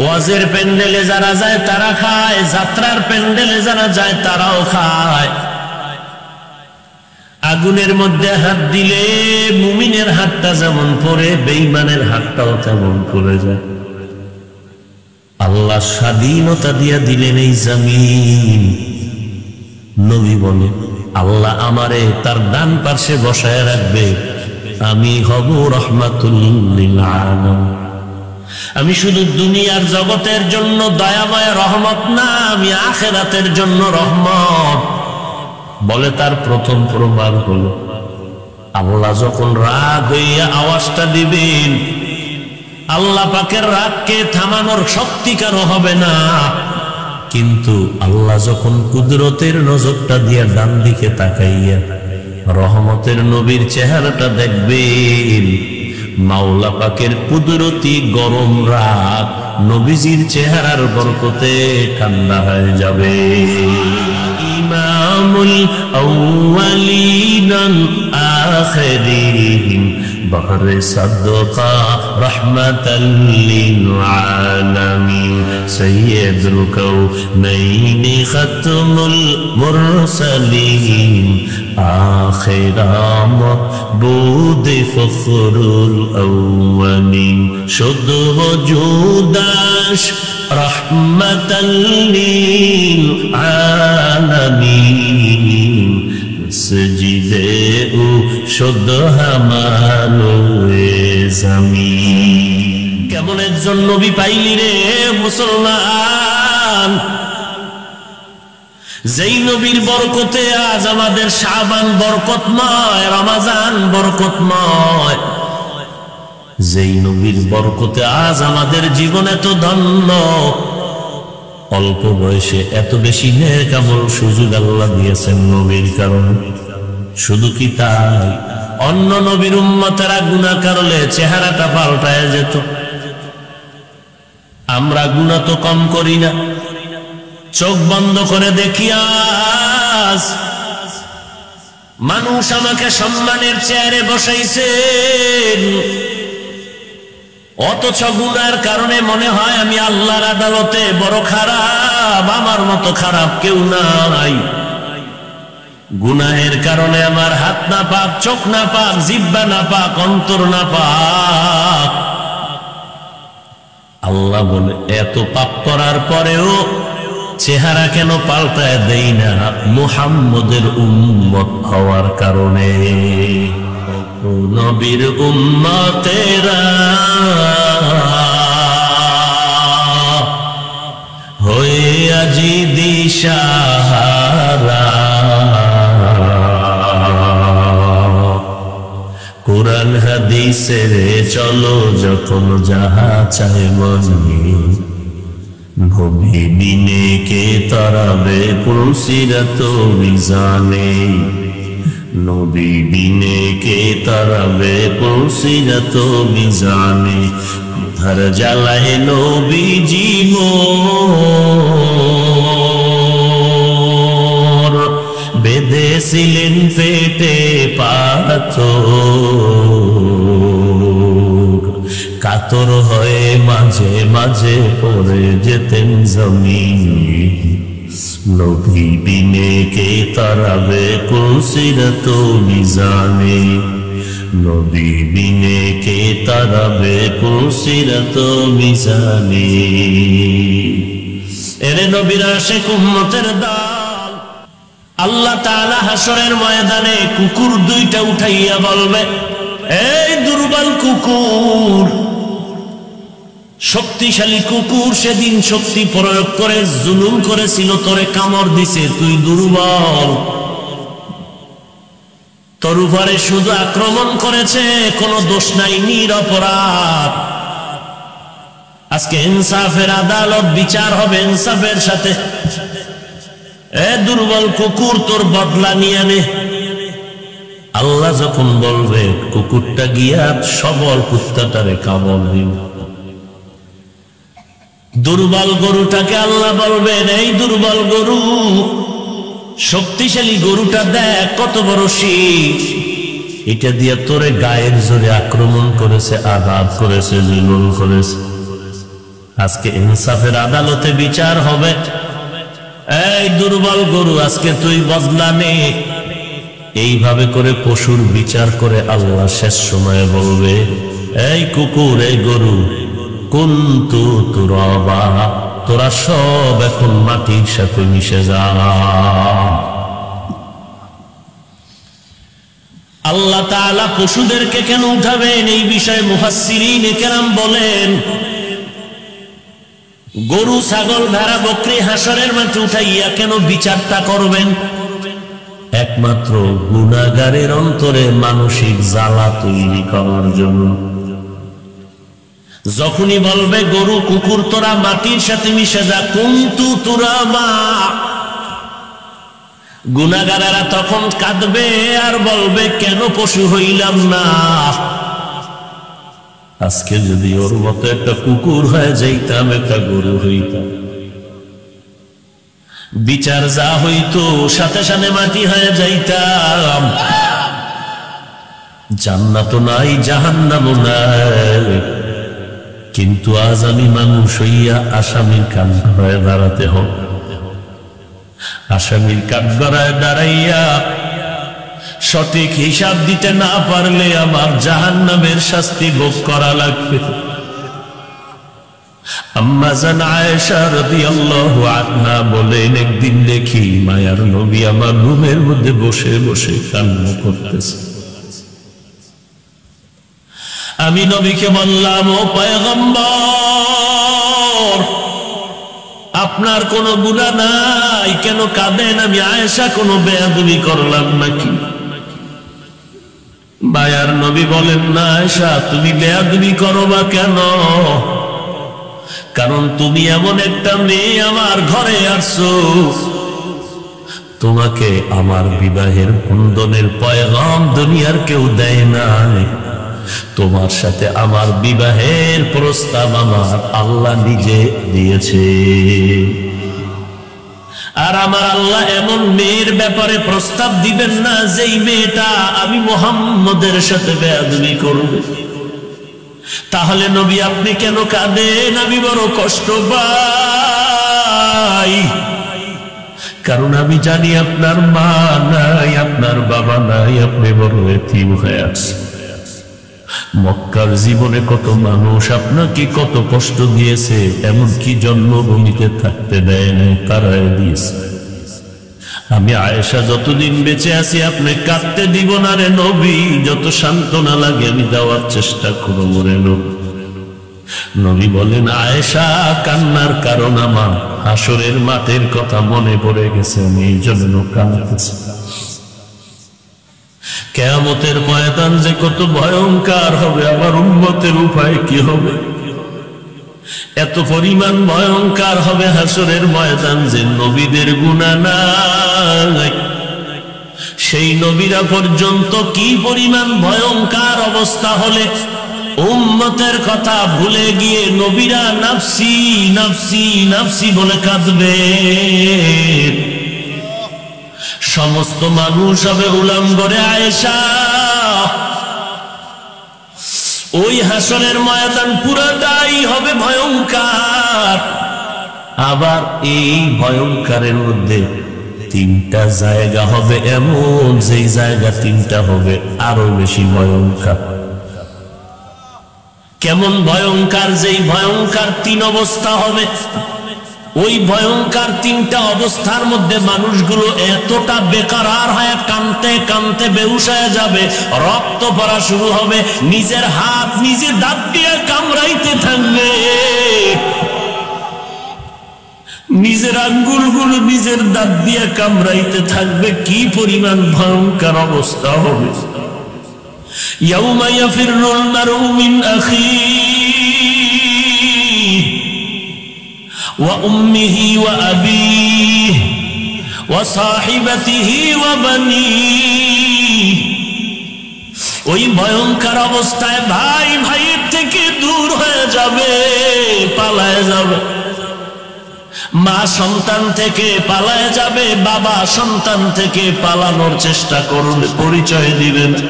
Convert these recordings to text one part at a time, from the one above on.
ওয়াজের প্যান্ডেলে যারা যায় তারা খায়, যাত্রার প্যান্ডেলে যারা যায় তারাও খায়। আগুনের মধ্যে হাত দিলে মুমিনের হাতটা যেমন পড়ে, বেঈমানের হাতটাও তেমন পড়ে যায়। আল্লাহ স্বাধীনতা দিয়া দিলেন এই জমিন। নবী বলে, আল্লাহ আমারে তার ডান পাশে বসায় রাখবে, আমি হব রাহমাতুল লিল আলামিন। আমি শুধু দুনিয়ার জগতের জন্য দয়াময় রহমত না, আমি আখিরাতের জন্য রহমত। বলে তার প্রথম প্রমাণ হলো আল্লাহ যখন রাগ হইয়া আওয়াজটা দিবেন, আল্লাহ পাকের রাগকে থামানোর শক্তি কারো হবে না। কিন্তু আল্লাহ যখন কুদরতের নজরটা দিয়া ডান দিকে তাকাইয়া রহমতের নবীর চেহারাটা দেখবেন, মাওলা পাকের কুদরতি গরম রাগ নবীজির চেহারার বরকতে ঠান্ডা হয়ে যাবে। ইমামুল আউয়ালিন আখিরিন বহরে সাদকা রাহমাতাল লিল আলামিন সাইয়্যিদুল কাউনাইনি খাতমুল মুরসালিন আখিরাম বুদি ফখরুল আউয়ালিন শুধু ওজুদাশ রাহমাতাল লিল আলামিন সজিদে ও শুদ্ধ হামালোয়ে জমিন। কেমন একজন নবী পাইলি রে মুসলমান, যেই নবীর বরকতে আজ আমাদের শাবান বরকতময়, রমজান বরকতময়। যেই নবীর বরকতে আজ আমাদের জীবন এত ধন্য। অল্প বয়সে এত বেশি নেক আমল সুযোগ আল্লাহ দিয়েছেন নবীর কারণে। শুধু কি তাই, অন্য নবীর উম্মতেরা গুনাহ করলে চেহারাটা পাল্টায় যেত। আমরা গুনাহ তো কম করি না, চোখ বন্ধ করে দেখি আজ মানুষ আমাকে সম্মানের চেয়ারে বসাইছেন, অথচ গুনার কারণে মনে হয় আমি আল্লাহর আদালতে বড় খারাপ, আমার মতো খারাপ কেউ নাই। গুনাহের কারণে আমার হাত না পাক, চোখ না পাক, জিহ্বা না পাক, অন্তর না পাক। আল্লাহ বলে এত পাপ করার পরেও চেহারা কেন পাল্টায় দেই না? মুহাম্মদের উম্মত হওয়ার কারণে। নবীর উম্মতেরা হয়ে আজি দিশাহারা, কুরআন হাদিসের চলো যখন যাহা চায় মনে, নবী বিনে কে তারাবে পুলসিরাত মিজানে, নবী বিনে কে তারাবে পুলসিরাত মিজানে। ধর জ্বালায় নবী জীবন, বেঁধেছিলেন পেটে পাথর, কাতর হয়ে মাঝে মাঝে পড়ে যেতেন জমিন, নবী বিনে কে তারাবে পুলসিরাত মিজানে, নবী বিনে কে তারাবে পুলসিরাত মিজানে। এরে নবীর আশিক উম্মতের দল, আল্লাহ তাআলা হাসরের ময়দানে কুকুর দুইটা উঠাইয়া বলবে, এই দুর্বল কুকুর, শক্তিশালী কুকুর সেদিন শক্তি প্রয়োগ করে জুলুম করেছিল, তোরে কামড় দিছে, তুই দুর্বল, তোর উপরে শুধু আক্রমণ করেছে, কোনো দোষ নাই, নিরপরাধ। আজকে ইনসাফের আদালত, বিচার হবে ইনসাফের সাথে। এ দুর্বল কুকুর, তোর বদলা নিয়ে নে। আল্লাহ যখন বলবে, কুকুরটা গিয়া সবল কুত্তাটারে কামড় দিবে। দুর্বল গরুটাকে আল্লাহ বলবেন, এই দুর্বল গরু, শক্তিশালী গরুটা দেখ কত বড় শীষ, এটা দিয়ে তোরে গায়ের জোরে আক্রমণ করেছে, আঘাত করেছে, জুলুম করেছে। আজকে ইনসাফের আদালতে বিচার হবে। এই দুর্বল গরু, আজকে তুই বদলা নে। এইভাবে করে পশুর বিচার করে আল্লাহ শেষ সময়ে বলবে, এই কুকুর, এই গরু, কুনতু তুরাবা, তোরা সব এখন মাটির সাথে মিশে যা। আল্লাহ তাআলা পশুদেরকে কেন উঠাবেন এই বিষয়ে মুফাসসিরিন কেরাম বলেন, গরু, ছাগল, ভেড়া, বকরি হাসরের মাঠে উঠাইয়া কেন বিচারটা করবেন? একমাত্র গুনাহগারের অন্তরে মানসিক জ্বালা তৈরি করার জন্য। যখনই বলবে গরু, কুকুর, তোরা মাটির সাথে মিশে যা, কুনতু তুরাবা, গুনাহগারেরা তখন কাঁদবে আর বলবে, কেন পশু হইলাম না? আজকে যদি ওর মতো একটা কুকুর হয়ে যাইতাম, একটা গরু হইতাম, বিচার যা হইতো সাথে সাথে মাটি হয়ে যাইতাম। জান্নাত নাই, জাহান্নামও নাই, কিন্তু আজ আমি মানুষ হইয়া আসামির কাঠগড়ায় হয়ে দাঁড়াতে হবে। আসামির কাঠগড়ায় দাঁড়াইয়া সঠিক হিসাব দিতে না পারলে আমার জাহান্নামের শাস্তি ভোগ করা লাগবে। আম্মা জান আয়েশা রাদিয়াল্লাহু আনহা বলেন, একদিন দেখি মায়ার নবী আমার রুমের মধ্যে বসে বসে কান্না করতেছে। আমি নবীকে বললাম, ও পয়গম্বর, আপনার কোনো গুনাহ নাই, কেন কাঁদেন? আমি আয়েশা কোনো বেয়াদবি করলাম নাকি? মায়ার নবী বলেন, না আয়েশা, তুমি বেয়াদবি করো বা কেন? কারণ তুমি এমন একটা মেয়ে আমার ঘরে আসছো, তোমাকে আমার বিবাহের বন্ধনের পয়গাম দুনিয়ার কেউ দেয় নাই। তোমার সাথে আমার বিবাহের প্রস্তাব আমার আল্লাহ নিজে দিয়েছে। আর আমার আল্লাহ এমন মেয়ের ব্যাপারে প্রস্তাব দিবেন না যেই মেয়েটা আমি মুহাম্মদের সাথে বেয়াদবি করবে। তাহলে নবী আপনি কেন কাঁদেন? আমি বড় কষ্ট পাই, কারণ আমি জানি আপনার মা নাই, আপনার বাবা নাই, আপনি বড় এতিম হয়ে আছেন। মক্কার জীবনে কত মানুষ আপনাকে কত কষ্ট দিয়েছে, এমনকি জন্মভূমিতে থাকতে দেয় নাই, তারাই দিয়েছে। আমি আয়েশা যতদিন বেঁচে আছি আপনি কাঁদতে দিব না রে নবী, যত সান্ত্বনা লাগে আমি দেওয়ার চেষ্টা করবো রে নবী। নবী বলেন, আয়েশা, কান্নার কারণ আমার হাসরের মাঠের কথা মনে পড়ে গেছে, আমি এই জন্য কাঁদতেছি। কিয়ামতের ময়দান যে কত ভয়ঙ্কর হবে, আমার উম্মতের উপায় কি হবে? এত পরিমাণ ভয়ঙ্কর হবে হাসরের ময়দান যে নবীদের গুনাহ নাই, সেই নবীরা পর্যন্ত কি পরিমাণ ভয়ঙ্কর অবস্থা হলে উম্মতের কথা ভুলে গিয়ে নবীরা নাফসি নাফসি নাফসি বলে কাঁদবে। সমস্ত মানুষ হবে উলঙ্গরে আয়েশা। ওই হাসরের ময়দান পুরাটাই হবে ভয়ঙ্কর। আবার এই ভয়ঙ্করের মধ্যে তিনটা জায়গা হবে এমন, যেই জায়গা তিনটা হবে আরো বেশি ভয়ঙ্কর। কেমন ভয়ঙ্কর? যেই ভয়ঙ্কর তিন অবস্থা হবে, ওই ভয়ঙ্কর তিনটা অবস্থার মধ্যে মানুষগুলো এতটা বেকারার হয়ে কানতে কানতে বেহুশ হয়ে যাবে, রক্ত পড়া শুরু হবে, নিজের হাত নিজে দাঁত দিয়ে কামড়াইতে থাকবে, নিজের আঙ্গুলগুলো নিজের দাঁত দিয়ে কামড়াইতে থাকবে। কি পরিমাণ ভয়ঙ্কর অবস্থা হবে! ইয়াউমা ইয়াফিরুল মারউ মিন আখিহি ওয়া উম্মিহি ওয়া আবিহি ওয়া সাহিবাতিহি ওয়া বানিহি। ওই ভয়ঙ্কর অবস্থায় ভাই ভাইয়ের থেকে দূর হয়ে যাবে, পালায় যাবে। মা সন্তান থেকে পালায় যাবে, বাবা সন্তান থেকে পালানোর চেষ্টা করবে, পরিচয় দিবে না।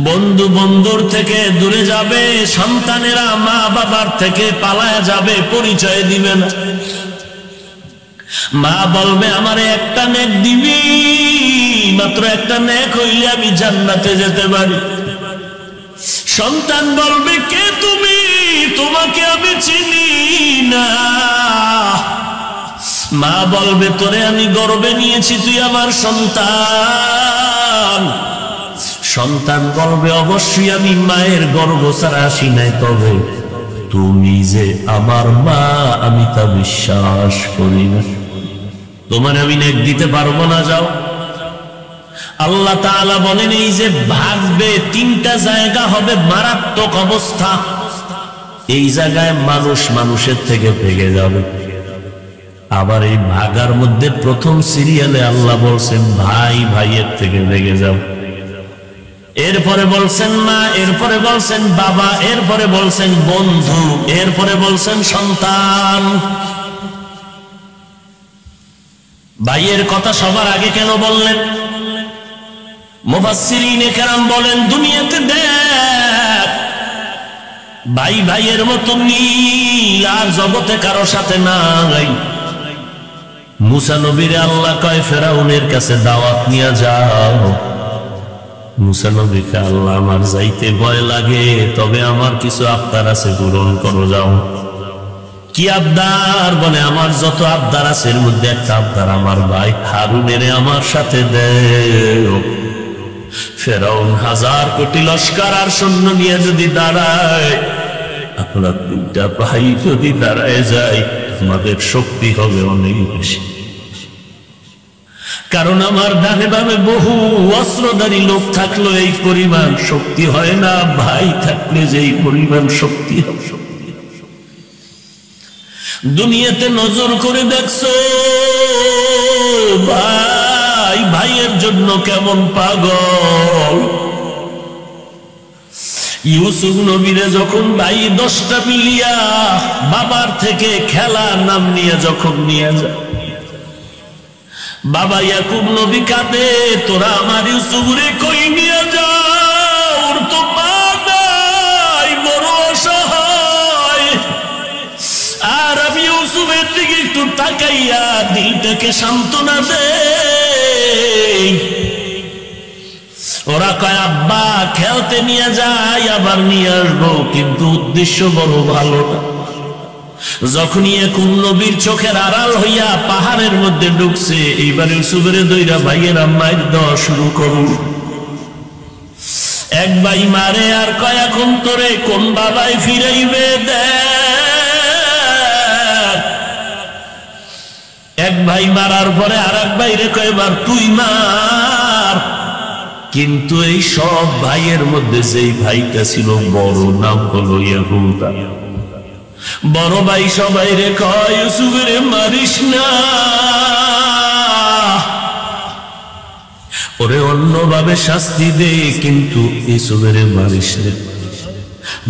বন্ধু বন্ধুর থেকে দূরে যাবে, সন্তানেরা মা বাবার থেকে পালায়া যাবে, পরিচয় দিবে না। মা বলবে আমারে একটা নেক দিবি, মাত্র একটা নেক হইলে আমি জান্নাতে যেতে পারি। সন্তান বলবে কে তুমি, তোমাকে আমি চিনি না। মা বলবে তোরে আমি গর্বে নিয়েছি, তুই আমার সন্তান। সন্তান বলবে অবশ্যই আমি মায়ের গর্ভ ছাড়া আসি নাই, তবে তুমি যে আমার মা আমি তা বিশ্বাস করি না, তোমার আমি নেক দিতে পারবো না, যাও। আল্লাহ তাআলা বলেন এই যে ভাগবে, তিনটা জায়গা হবে মারাত্মক অবস্থা। এই জায়গায় মানুষ মানুষের থেকে ভেগে যাবে। আবার এই ভাগার মধ্যে প্রথম সিরিয়ালে আল্লাহ বলছেন ভাই ভাইয়ের থেকে ভেগে যাও, এরপরে বলছেন মা, এরপরে বলছেন বাবা, এরপরে বলছেন বন্ধু, এরপরে বলছেন সন্তান। ভাইয়ের কথা সবার আগে কেন বললেন? মুফাসসিরিনে কেরাম বলেন দুনিয়াতে দেখ ভাই ভাইয়ের মতো মিল আর জগতে কারো সাথে নাই। মুসা নবীরে আল্লাহ কয় ফেরাউনের কাছে দাওয়াত নিয়ে যাও। মুসা নবীকে আল্লাহ আমার যাইতে ভয় লাগে, তবে আমার কিছু আবদার আছে, পূরণ করো, যাও। কি আবদার? বলে আমার যত আবদার আছে এর মধ্যে একটা আবদার আমার ভাই হারুনের আমার সাথে দেও। ফেরাউন 1000 কোটি লস্কর আর সৈন্য নিয়ে যদি দাঁড়ায়, আপনার দুইটা ভাই যদি দাঁড়ায় যায়, আমাদের শক্তি হবে অনেক বেশি। কারণ আমার ডানে বামে বহু অস্ত্রধারী লোক থাকলো এই পরিমাণ শক্তি হয় না, ভাই থাকলে যেই পরিমাণ শক্তি হবে। দুনিয়াতে নজর করে দেখছো ভাই ভাইয়ের জন্য কেমন পাগল। ইউসুফ নবীরে যখন ভাই 10টা মিলিয়া বাবার থেকে খেলা নাম নিয়ে যখন নিয়ে যায়, বাবা ইয়াকুব নবী কাঁদে, তোরা আমার ইউসুফরে কই নিয়ে যাও, ওর তো মা নাই, বড় অসহায়। আর আমি ইউসুফের দিকে একটু তাকাইয়া দিলটাকে সান্ত্বনা দেই। ওরা কয় আব্বা খেলতে নিয়ে যাই, আবার নিয়ে আসবো, কিন্তু উদ্দেশ্য বড় ভালো না। যখনই ইয়াকুব নবীর চোখের আড়াল হইয়া পাহাড়ের মধ্যে ঢুকছে, এইবার ইউসুফের দইরা ভাইয়েরা মাইর দেওয়া শুরু করুন। এক ভাই মারে আর কয় এখন তোরে কোন বাবাই ফিরাইবে দেখ। এক ভাই মারার পরে আর এক ভাইরে কয় এবার তুই মার। কিন্তু এই সব ভাইয়ের মধ্যে যেই ভাইটা ছিল বড়, নাম হলো ইয়াহুদা। বড় ভাই সবাই রে কয় ইউসুফের মারিস না, ওরে অন্যভাবে শাস্তি দে, কিন্তু ইউসুফের মারিস না।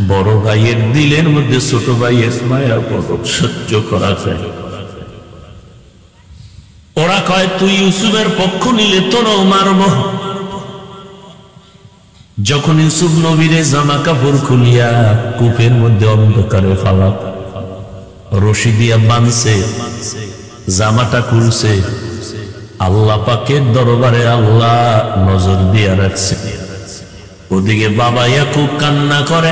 বড় ভাইয়ের দিলের মধ্যে ছোট ভাইয়ের মায়া বড় সহ্য করা যায়। ওরা কয় তুই ইউসুফের পক্ষ নিলে তোরও মারব। যখন ইউসুফ নবীরে জামা কাপড় খুলিয়া কূপের মধ্যে অন্ধকারে ফালা, রশি দিয়া বাঁধছে, জামাটা খুলছে, আল্লাহ পাকের দরবারে আল্লাহ নজর দিয়া রাখছে। ওদিকে বাবা ইয়াকুব কান্না করে,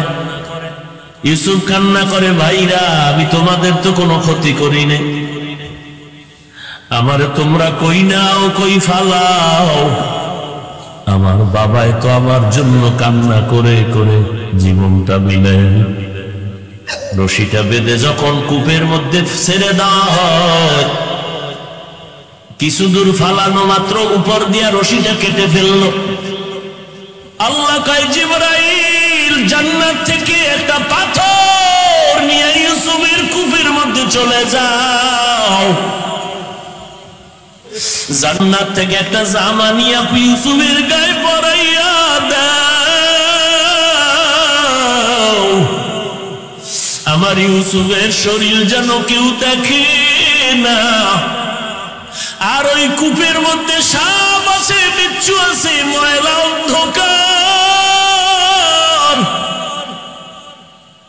ইউসুফ কান্না করে, ভাইরা আমি তোমাদের তো কোনো ক্ষতি করি নাই, আমারে তোমরা কই নাও কই ফালাও। আমার বাবাই তো আমার জন্য কান্না করে করে জীবনটা বিলায়। রশিটা বেঁধে যখন কূপের মধ্যে ছেড়ে দেওয়া হয়, কিছু দূর ফালানো মাত্র উপর দিয়া রশিটা কেটে ফেললো। আল্লাহ কয় জিবরাইল জান্নাত থেকে একটা পাথর নিয়ে ইউসুফের কূপের মধ্যে চলে যাও। জান্নাত থেকে একটা জামা নিয়ে ইউসুফের গায়ে পরাইয়া দাও। আমার ইউসুফের শরীর যেন কেউ দেখে না। আর ওই কূপের মধ্যে সাপ আছে, বিচ্ছু আছে, ময়লা অন্ধকার।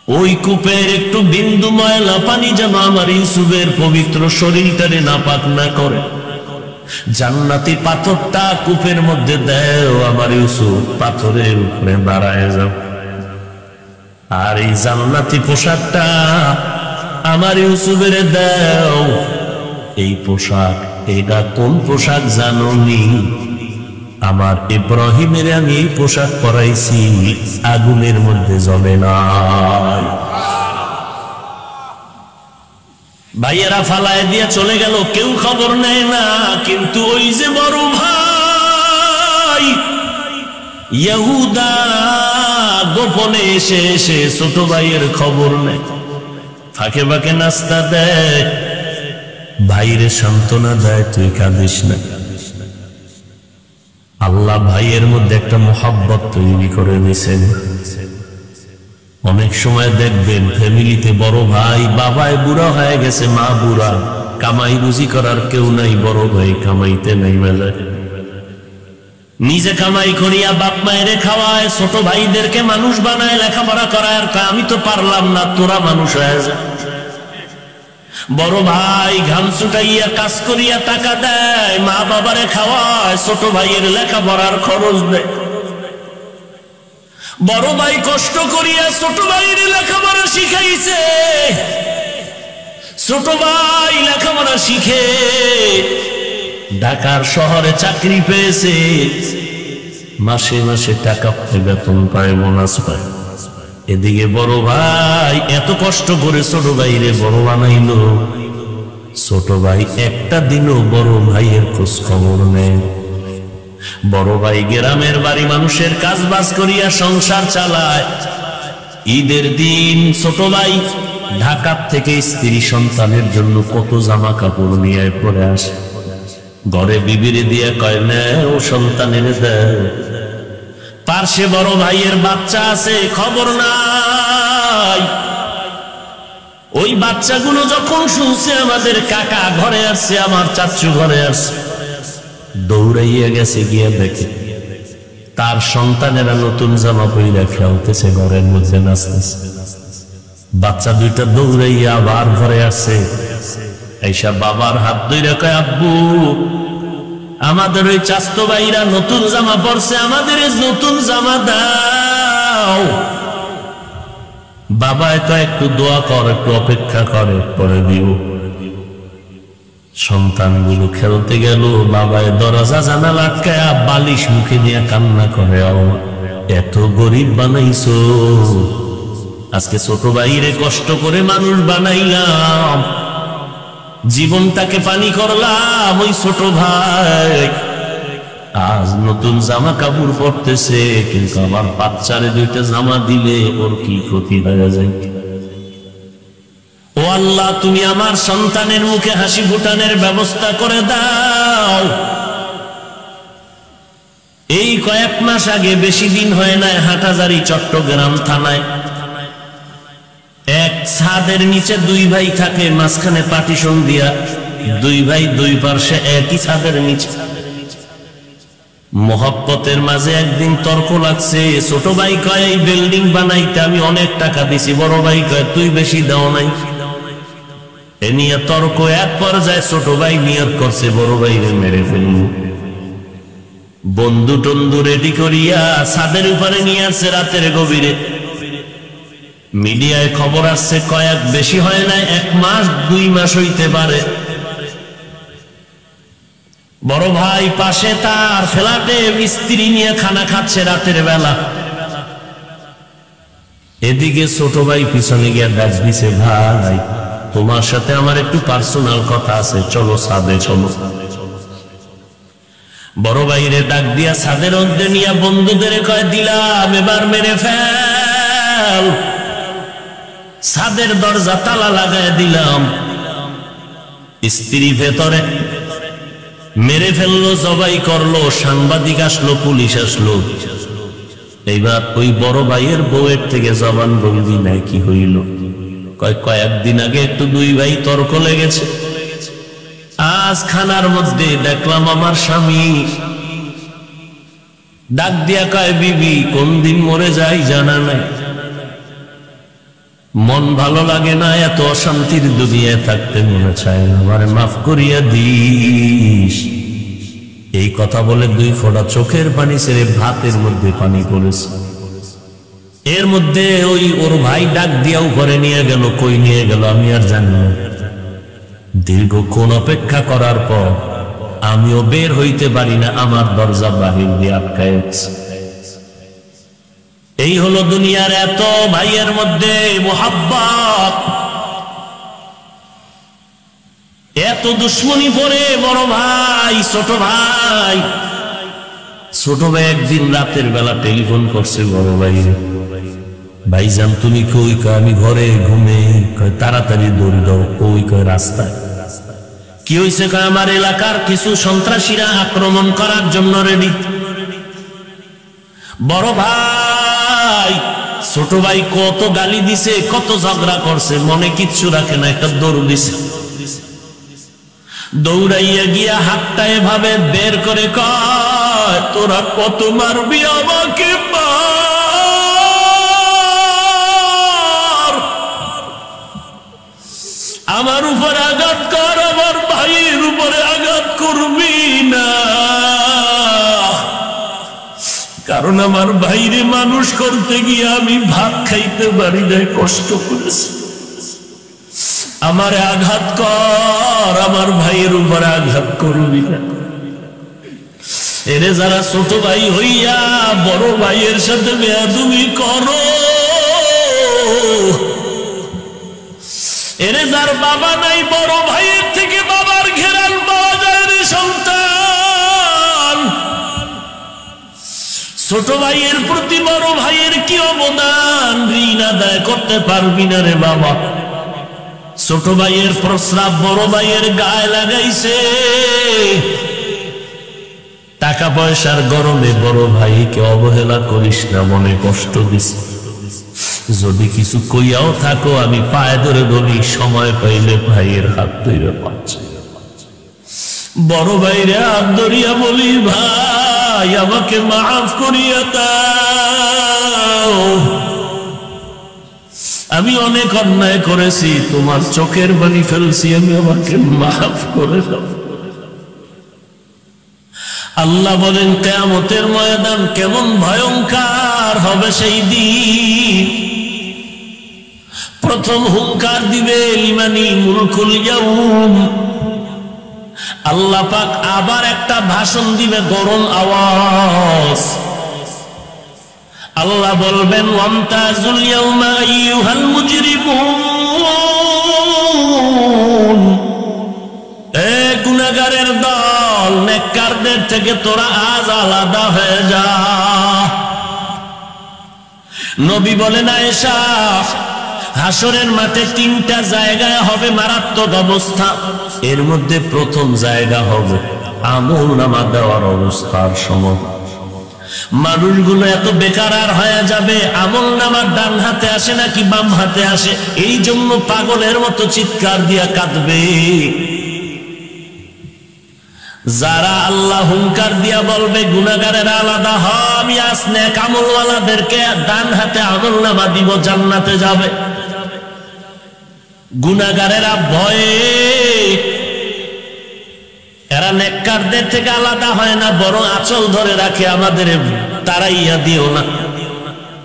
ওই কূপের একটু বিন্দু ময়লা পানি যেন আমার ইউসুফের পবিত্র শরীরটারে নাপাক না করে। জান্নাতি পাথরটা কূপের মধ্যে দেও, আমার ইউসুফ পাথরের উপরে দাঁড়ায় যাও। আর এই জান্নাতি পোশাকটা আমার ইউসুফের দেও। এই পোশাক, এটা কোন পোশাক জানোনি? আমার ইব্রাহিমের আমি এই পোশাক পরাইছি, আগুনের মধ্যে জ্বলে না। ভাইয়েরা ফালায় দিয়ে চলে গেল, কেউ খবর নেয় না। কিন্তু ওই যে বড় ভাই ইহুদা গোপনে এসে এসে ছোট ভাইয়ের খবর নেয়, ফাঁকে ফাঁকে নাস্তা দেয়, ভাইয়ের সান্ত্বনা দেয়, তুই কাঁদিস না। আল্লাহ ভাইয়ের মধ্যে একটা মোহাব্বত তৈরি করে দিয়েছেন। অনেক সময় দেখবেন ফ্যামিলিতে বড় ভাই, বাবায় বুড়া হয়ে গেছে, মা বুড়া, কামাই রুজি করার কেউ নাই, বড় ভাই কামাইতে নাই মেলায়, নিজে কামাই করিয়া বাপ মায়ের খাওয়ায়, ছোট ভাইদেরকে মানুষ বানায়, লেখাপড়া করায়। আর আমি তো পারলাম না, তোরা মানুষ হয়ে যা। বড় ভাই ঘাম ছুটাইয়া কাজ করিয়া টাকা দেয়, মা বাবারে খাওয়ায়, ছোট ভাইয়ের লেখাপড়ার খরচ দেয়। বড় ভাই কষ্ট করিয়া ছোট ভাইয়ের লেখাপড়া শিখাইছে, ছোট ভাই লেখাপড়া শিখে ঢাকার শহরে চাকরি পেয়েছে, মাসে মাসে টাকা পায়, বেতন পায়, বোনাস পায়। এদিকে বড় ভাই এত কষ্ট করে ছোট ভাইরে বড় বানাইল, ছোট ভাই একটা দিনও বড় ভাইয়ের খোঁজ খবর নেয়। বড় ভাই গ্রামের বাড়ি মানুষের কাজ বাজ করিয়া সংসার চালায়। ঈদের দিন ছোট ভাই ঢাকা থেকে স্ত্রী সন্তানের জন্য কত জামা কাপড় নিয়ে পরে আসে, ঘরে বিবিরে দিয়ে কয় না ও সন্তানের দেয়। পার্শ্বে বড় ভাইয়ের বাচ্চা আছে, খবর নাই। ওই বাচ্চাগুলো যখন শুনছে আমাদের কাকা ঘরে আসছে, আমার চাচু ঘরে আসছে, দৌড়াইয়া গেছে, গিয়ে দেখে তার সন্তানেরা নতুন জামা পইরা খেলতেছে, ঘরের মধ্যে নাচতেছে। বাচ্চা দুইটা দৌড়াইয়া আবার ঘরে আসছে, এইসা বাবার হাত ধরে কয়, আব্বু আমাদের ওই চাস্তো ভাইরা নতুন জামা পরছে, আমাদের নতুন জামা দাও। বাবা কয় একটু দোয়া কর, একটু অপেক্ষা করে, পরে দিও। সন্তানগুলো খেলতে গেল, বাবায় দরজা জানালা আটকায়া বালিশ মুখে নিয়ে কান্না করে, এত গরিব বানাইছো, আজকে ছোট ভাইরে কষ্ট করে মানুষ বানাইলাম, জীবনটাকে পানি করলাম, ওই ছোট ভাই আজ নতুন জামা কাপড় পরতেছে, কিন্তু আমার বাচ্চারে দুইটা জামা দিলে ওর কি ক্ষতি হয়ে যায়। ও আল্লাহ, তুমি আমার সন্তানের মুখে হাসি ফুটানের ব্যবস্থা করে দাও। এই কয়েক মাস আগে, বেশি দিন হয় না, হাটহাজারী চট্টগ্রাম থানায় এক ছাদের নিচে দুই ভাই থাকে, মাঝখানে পার্টিশন দিয়া, দুই ভাই দুই পার্শ্বে একই ছাদের নিচে। মহব্বতের মাঝে একদিন তর্ক লাগছে। ছোট ভাই কয় এই বিল্ডিং বানাইতে আমি অনেক টাকা দিছি, বড় ভাই কয় তুই বেশি দাও নাই। এ নিয়ে তর্ক, এক পর্যায়ে ছোট ভাই নিয়ত করছে বড় ভাইরে মেরে ফেলবো। বন্ধু টন্ধু রেডি করিয়া ছাদের উপরে নিয়ে আসছে রাতের গভীরে। মিডিয়ায় খবর আসছে, কয়েক বেশি হয় না, 1 মাস 2 মাস হইতে পারে। বড় ভাই পাশে তার ফ্ল্যাটে স্ত্রী নিয়ে খানা খাচ্ছে রাতের বেলা। এদিকে ছোট ভাই পিছনে গিয়ে ডাক দিছে, ভাই তোমার সাথে আমার একটু পার্সোনাল কথা আছে, চলো ছাদে চলো। বড় ভাইরে ডাক দিয়া ছাদের মধ্যে নিয়ে বন্ধুদের কয়, দিলাম এবার মেরে ফেল। ছাদের দরজা তালা লাগায় দিলাম। স্ত্রী ভেতরে, মেরে ফেললো, জবাই করলো, সাংবাদিক আসলো, পুলিশ আসলো। এইবার ওই বড় ভাইয়ের বউয়ের থেকে জবান বন্দি নেয়। কি হইল? কয়েকদিন আগে একটু 2 ভাই তর্ক লেগেছে, আজ খানার মধ্যে দেখলাম আমার স্বামী ডাক দিয়া কয়, বিবি কোন দিন মরে যায় জানা নাই, মন ভালো লাগে না, এত অশান্তির দুনিয়ায় থাকতে মনে চায় না, আমারে মাফ করিয়া দিস। এই কথা বলে 2 ফোঁটা চোখের পানি ছেড়ে ভাতের মধ্যে পানি পড়েছে। এর মধ্যে ওর ভাই ডাক দিয়া উপরে নিয়ে গেল। কই নিয়ে গেল আমি আর জানি না। দীর্ঘক্ষণ অপেক্ষা করার পর আমিও বের হইতে পারি না, আমার দরজা বাহির দিয়ে আটকায় আছে। এই হলো দুনিয়ার এত ভাইয়ের মধ্যে মোহাব্বত, এত দুশ্মনী পড়ে। বড় ভাই ছোট ভাই, ছোট ভাই একদিন রাতের বেলা টেলিফোন করছে বড় ভাই, ভাইজান তুমি কই? আমি ঘরে ঘুমে। তাড়াতাড়ি দৌড় দাও। কই? রাস্তায়। কি হয়েছে? আমার এলাকার কিছু সন্ত্রাসীরা আক্রমণ করার জন্য রেডি। বড় ভাই ছোট ভাই কত গালি দিছে, কত ঝগড়া করছে, মনে কিচ্ছু রাখে না, একটা দৌড় দিছে। দৌড়াইয়া গিয়া হাতটা এভাবে বের করে কয়, তোরা কত মারবি আমাকে? আমার উপরে আঘাত কর, আমার ভাইয়ের উপরে আঘাত করবি না, কারণ আমার ভাইরে মানুষ করতে গিয়ে আমি ভাত খাইতে পারি নাই, কষ্ট করেছি। আমারে আঘাত কর, আমার ভাইয়ের উপরে আঘাত করবি না। এরে যারা ছোট ভাই হইয়া বড় ভাইয়ের সাথে বেয়াদবি করো, এরে যার বাবা নাই, বড় ভাইয়ের থেকে বাবার ঘেরাল পাওয়া যায় রে সন্তান। ছোট ভাইয়ের প্রতি বড় ভাইয়ের কি অবদান, ঋণ আদায় করতে পারবি না রে বাবা। ছোট ভাইয়ের প্রস্রাব বড় ভাইয়ের গায়ে লাগাইছে, টাকা পয়সার গরমে বড় ভাইকে অবহেলা করিস না, মনে কষ্ট দিস। যদি কিছু কইয়াও থাকো আমি পায়ে ধরে বলি, সময় পাইলে ভাইয়ের হাত ধরে পাচ্ছে। বড় ভাইরে হাত ধরিয়া বলি, ভাই আমাকে মাফ করিয়া দাও, আমি অনেক অন্যায় করেছি, তোমার চোখের পানি ফেলছি, আমি আমাকে মাফ করে দাও। আল্লাহ বলেন কিয়ামতের ময়দান কেমন ভয়ঙ্কর হবে সেই দিন। প্রথম হুঙ্কার দিবে লিমানি মুলকুল ইয়াউম। আল্লাহ পাক আবার একটা ভাষণ দিবে গরম আওয়াজ। আল্লাহ বলবেন ওয়ামতাজুল ইয়াউমা আইয়ুহাল মুজরিমুন, এ গুনাহগারের দল, নেককারদের থেকে তোরা আজ আলাদা হয়ে যা। নবী বলেন আয়েশা, হাসরের মাঠে 3টা জায়গায় হবে মারাত্মক অবস্থা। এর মধ্যে প্রথম জায়গা হবে আমলনামা দেওয়ার অবস্থার সময়। মানুষগুলো এত বেকার হয়ে যাবে, আমলনামার ডান হাতে আসে নাকি বাম হাতে আসে, এই জন্য পাগলের মতো চিৎকার দিয়া কাঁদবে। যারা আল্লাহ হুঙ্কার দিয়া বলবে গুনাহগারেরা আলাদা হ, আমি আজ নেক আমলওয়ালাদেরকে ডান হাতে আমলনামা দিব, জান্নাতে যাবে। গুনাহগারেরা ভয়ে, এরা নেককারদের থেকে আলাদা হয় না, বরং আঁচল ধরে রাখে, আমাদের তাড়াইয়া দিও না।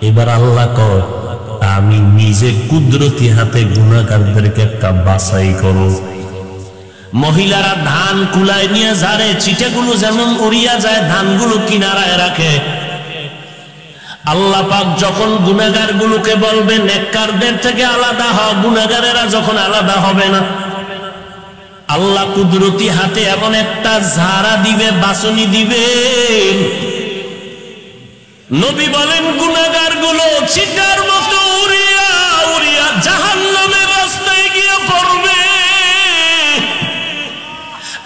এবার আল্লাহ কয়, আমি নিজে কুদরতি হাতে গুনাহগারদেরকে একটা বাছাই করো। মহিলারা ধান কুলায় নিয়ে ঝাড়ে, চিটেগুলো যেমন উড়িয়া যায়, ধানগুলো কিনারায় রাখে। আল্লাহ পাক যখন গুনাহগার গুলোকে বলবে নেককারদের থেকে আলাদা হ, গুনাহগারেরা যখন আলাদা হবে না, আল্লাহ কুদরতি হাতে এমন একটা ঝাড়া দিবে, বাছনি দিবে। নবী বলেন গুনাহগার গুলো চিটার মতো উড়িয়া উড়িয়া জাহান্নামের রাস্তায় গিয়ে পড়বে।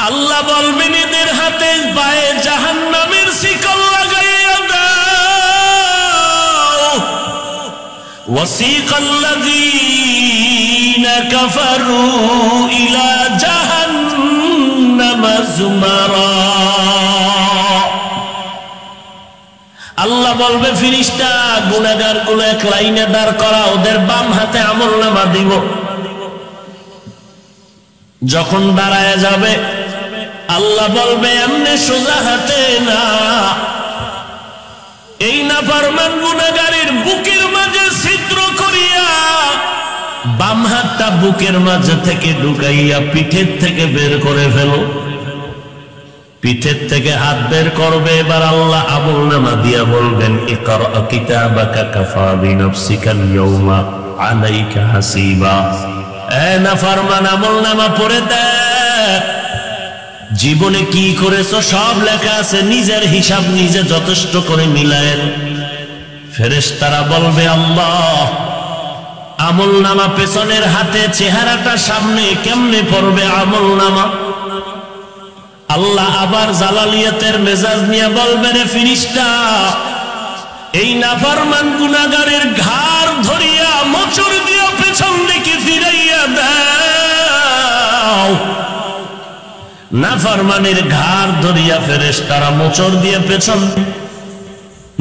আল্লাহ বলবেন এদের হাতে পায়ে জাহান্নামের শিকল লাগাইয়া দাও। ওয়াসিকাল্লাযীনা কাফারু ইলা জাহান্নামা যুমারা। আল্লাহ বলবে ফেরেশতা গুনাহগারগুলো এক লাইনে দাঁড় করা, ওদের বাম হাতে আমলনামা দিব। যখন দাঁড়ায় যাবে আল্লাহ বলবে এমনি সোজা হাতে না, এই নাফরমান গুনাহগারের বুকের মাঝে ছিদ্র করিয়া বাম হাতটা বুকের মাঝে থেকে ঢুকাইয়া পিঠের থেকে বের করে ফেলো। পিঠের থেকে হাত বের করবে, এবার আল্লাহ আমলনামা দিয়া বলবেন ইকরা কিতাবাকা কাফা বিনাফসিকাল ইয়াউমা আলাইকা হাসিবা। এ নাফরমান আমলনামা পড়ে দেখ, জীবনে কি করেছো সব লেখা আছে, নিজের হিসাব নিজে যথেষ্ট করে মিলায়েন। ফেরেশতারা বলবে আল্লাহ আমলনামা পেছনের হাতে, চেহারাটা সামনে, কেমনে পড়বে আমলনামা? আল্লাহ আবার জালালিয়াতের মেজাজ নিয়ে বলবে রে ফেরেশতা, এই নাফরমান গুনাহগারের ঘাড় ধরিয়া মোচড় দিয়া পেছন দিকে ফিরাইয়া দাও। নাফরমানের ঘাড় ধরিয়া ফেরেশতারা মোচড় দিয়ে পেছন।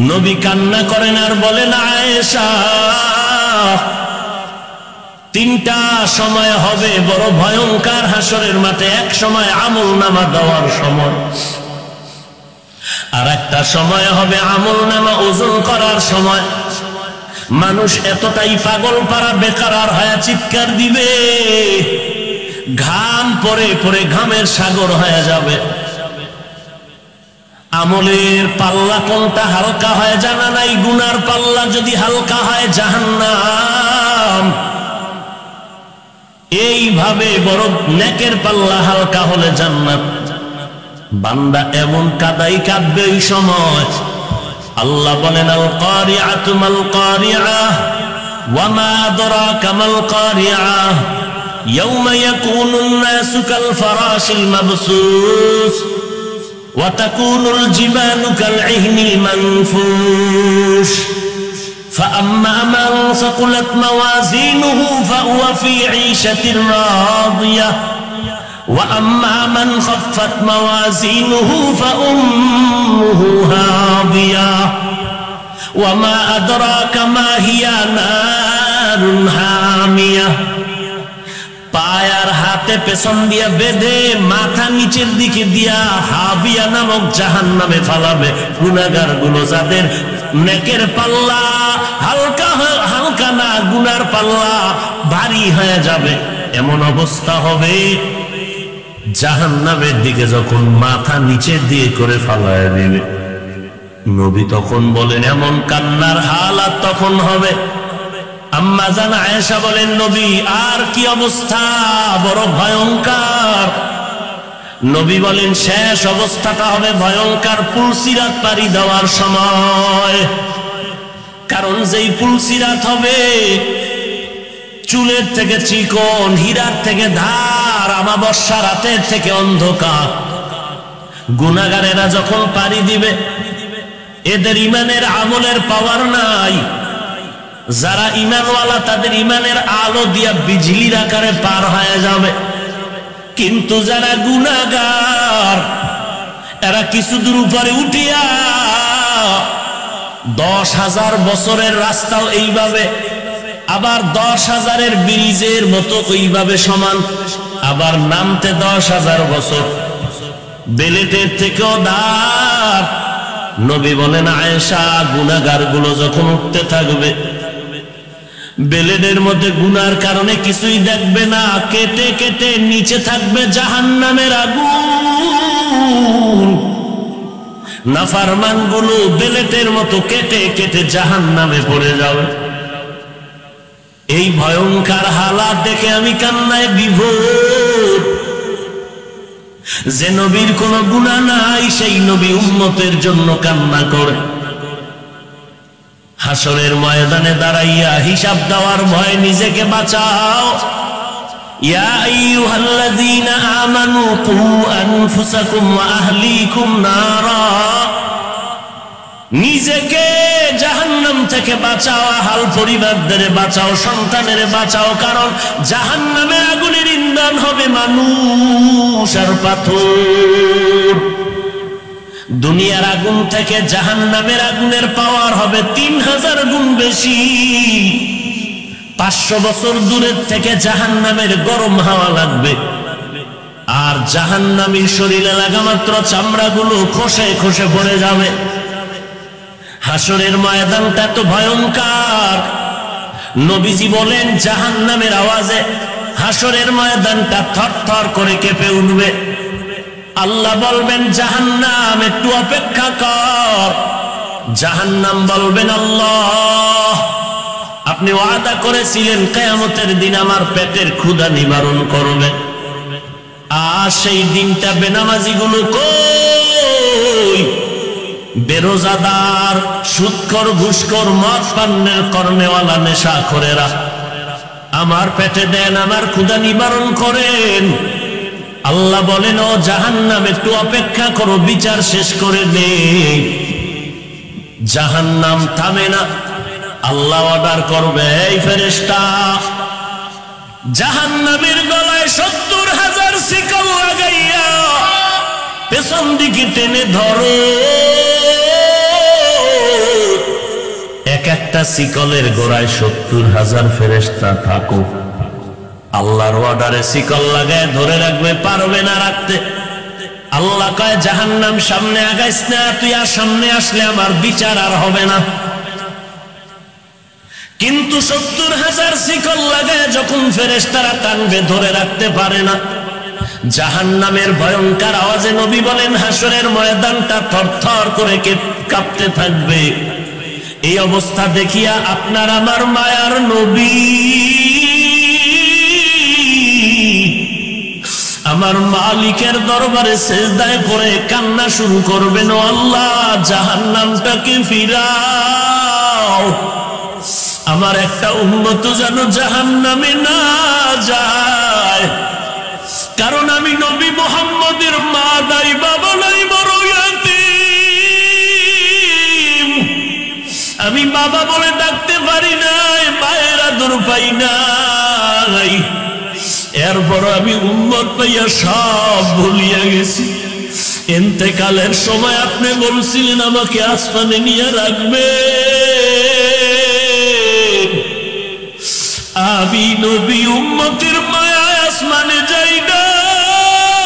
নবী কান্না করেন আর বলেন আয়েশা, তিনটা সময় হবে বড় ভয়ঙ্কর হাসরের মাঠে। এক সময় আমলনামা দেওয়ার সময়, আর একটা সময় হবে আমলনামা ওজন করার সময়। মানুষ এতটাই পাগল পারা বেকার হয়ে চিৎকার দিবে, ঘাম পরে পরে ঘামের সাগর হয়ে যাবে। আমলের পাল্লা কোনটা হালকা হয় জানা নাই, গুনার পাল্লা যদি হালকা হয় জাহান্নাম। এইভাবে বড় নেকের পাল্লা হালকা হলে জান্নাত। বান্দা এমন কাদাই কাঁদবে ওই সময়। আল্লাহ বলেন আল কারিআতু মাল কারিআহ ওয়া মা আদরাকা মাল কারিআহ ইয়াউমা ইয়াকুনুন নাসু কাল ফারাশিল মাবসুস ওয়া তাকুনুল জিবালু কাল ইহনিল মানফুশ فأما من ثقلت موازينه فهو في عيشة راضية وأما من خفت موازينه فأمه هاوية وما أدراك ما هي نار حامية। পায়ার হাতে পেছন দিয়া বেঁধে মাথা নিচের দিকে দিয়া হাবিয়া নামক জাহান্নামে ফালাবে গুনাহগার গুলো, যাদের নেকের পাল্লা হালকা হালকা না, গুনার পাল্লা ভারী হয়ে যাবে। এমন অবস্থা হবে জাহান্নামের দিকে যখন মাথা নিচের দিয়ে করে ফালায় দেবে। নবী তখন বলেন এমন কান্নার হালাত তখন হবে। আম্মা জান আয়েশা বলেন নবী আর কি অবস্থা, বড় ভয়ঙ্কর। নবী বলেন শেষ অবস্থাটা হবে ভয়ঙ্কর পুলসিরাত পাড়ি দেওয়ার সময়। কারণ যেই পুলসিরাত হবে চুলের থেকে চিকন, হীরার থেকে ধার, আমাবস্যা রাতের থেকে অন্ধকার। গুনাহগারেরা যখন পাড়ি দিবে এদের ইমানের আমলের পাওয়ার নাই। যারা ইমানওয়ালা তাদের ইমানের আলো দিয়া বিজলির আকারে পার হয়ে যাবে, কিন্তু যারা গুনাহগার এরা কিছু দূর উপরে উঠিয়া 10,000 বছরের রাস্তাও এইভাবে, আবার 10,000-এর ব্রিজের মতো ওইভাবে সমান, আবার নামতে 10,000 বছর, বেলেটের থেকেও দাঁড়। নবী বলেন আয়েশা গুনাহগার গুলো যখন উঠতে থাকবে বেলেটের মধ্যে গুনার কারণে কিছুই দেখবে না, কেটে কেটে নিচে থাকবে জাহান্নামের আগুন। নাফরমান গুলো বেলেটের মতো কেটে কেটে জাহান্নামে পড়ে যাবে। এই ভয়ঙ্কর হালাত দেখে আমি কান্নায় বিভোর। যে নবীর কোন গুনাহ নাই সেই নবী উম্মতের জন্য কান্না করে। হাসরের ময়দানে দাঁড়াইয়া হিসাব দেওয়ার ভয় নিজেকে বাঁচাও। ইয়া আইয়ুহাল্লাযীনা আমানু কু আনফুসাকুম ওয়া আহলিকুম নারা, নিজেকে জাহান্নাম থেকে বাঁচাও, আহল পরিবারদের বাঁচাও, সন্তানের বাঁচাও। কারণ জাহান্নামের আগুনের ইন্ধন হবে মানুষ আর পাথর। দুনিয়ার আগুন থেকে জাহান্নামের আগুনের পাওয়ার হবে 3000 গুণ বেশি। 500 বছর দূরের থেকে জাহান্নামের গরম হাওয়া লাগবে, আর জাহান্নামীর শরীরে লাগা মাত্র চামড়াগুলো খসে খসে পড়ে যাবে। হাসরের ময়দানটা তো ভয়ঙ্কর। নবীজি বলেন জাহান্নামের আওয়াজে হাসরের ময়দানটা থরথর করে কেঁপে উঠবে। আল্লাহ বলবেন জাহান্নাম একটু অপেক্ষা কর। জাহান্নাম বলবেন আল্লাহ আপনি ওয়াদা করেছিলেন কিয়ামতের দিন আমার পেটের ক্ষুধা নিবারণ করবেন, আর সেই দিনটা বেনামাজিগুলো কই? বেরোজাদার, সুদখোর, ঘুষখোর, মদ পানের কর্মেওয়ালা, নেশাখোরেরা আমার পেটে দেন, আমার ক্ষুধা নিবারণ করেন। আল্লাহ বলেন ও জাহান্নাম একটু অপেক্ষা করো, বিচার শেষ করে দে। জাহান্নাম থামে না। আল্লাহ অর্ডার করবে, এই ফেরেশতা জাহান্নামের গলায় 70,000 শিকল লাগাইয়া পেছন দিকে টেনে ধরো। এক একটা শিকলের গোড়ায় 70,000 ফেরেশতা থাকো। আল্লাহর অর্ডারে শিকল লাগায় ধরে রাখবে, পারবে না রাখতে। আল্লাহ কয় জাহান্নাম সামনে আগাইস না, তুই আর সামনে আসলে আমার বিচার আর হবে না। কিন্তু 70,000 শিকল লাগায় যখন ফেরেশতারা টানবে, ধরে রাখতে পারে না। জাহান্নামের ভয়ঙ্কর আওয়াজে নবী বলেন হাসরের ময়দানটা থরথর করে কাঁপতে থাকবে। এই অবস্থা দেখিয়া আপনার আমার মায়ার নবী আমার মালিকের দরবারে সেজদায় পড়ে কান্না শুরু করবেন, ও আল্লাহ জাহান্নামটাকে ফিরাও, আমার একটা উম্মত যেন জাহান্নামে না যায়। কারণ আমি নবী মুহাম্মদের মা নাই, বাবা নাই, বড় ইয়াতীম। আমি বাবা বলে ডাকতে পারি নাই, মায়ের আদর পাই নাই। এরপর আমি উম্মত পাইয়া সব ভুলিয়া গেছি। ইন্তেকালের সময় আপনি বলছিলেন আমাকে আসমানে নিয়ে রাখবে। আমি নবী উম্মতের মায়ায় আসমানে যাই নাই।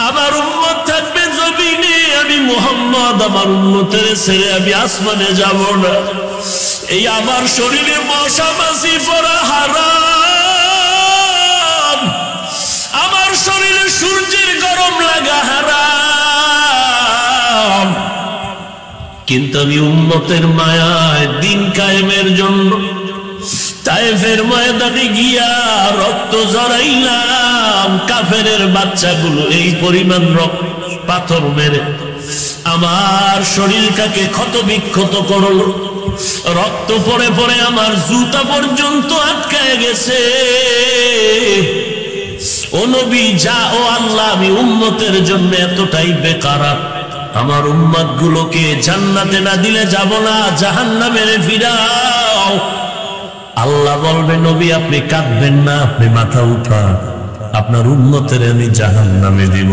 আমার উম্মত থাকবে জমিনে, আমি মুহাম্মদ আমার উম্মতের ছেড়ে আমি আসমানে যাব না। এই আমার শরীরে মশা মাছি পড়া হারাম, আমার শরীরে সূর্যের গরম লাগা হারাম। কিন্তু আমি উম্মতের মায়ায় দিন কায়েমের জন্য তায়েফের ময়দানে গিয়া রক্ত ঝরাইলাম। কাফেরের বাচ্চাগুলো এই পরিমাণ পাথর মেরে আমার শরীরটাকে ক্ষত বিক্ষত করলো। রক্ত পড়ে পড়ে আমার জুতা পর্যন্ত আটকায় গেছে। ও নবী যা, ও আল্লাহ আমি উম্মতের জন্য এতটাই বেকারাত, আমার উম্মত গুলোকে জান্নাতে না দিলে যাব না, জাহান্নামে ফিরাও। আল্লাহ বলবে নবী আপনি কাঁদবেন না, আপনি মাথা উঠান, আপনার উম্মতের আমি জাহান্নামে দিব।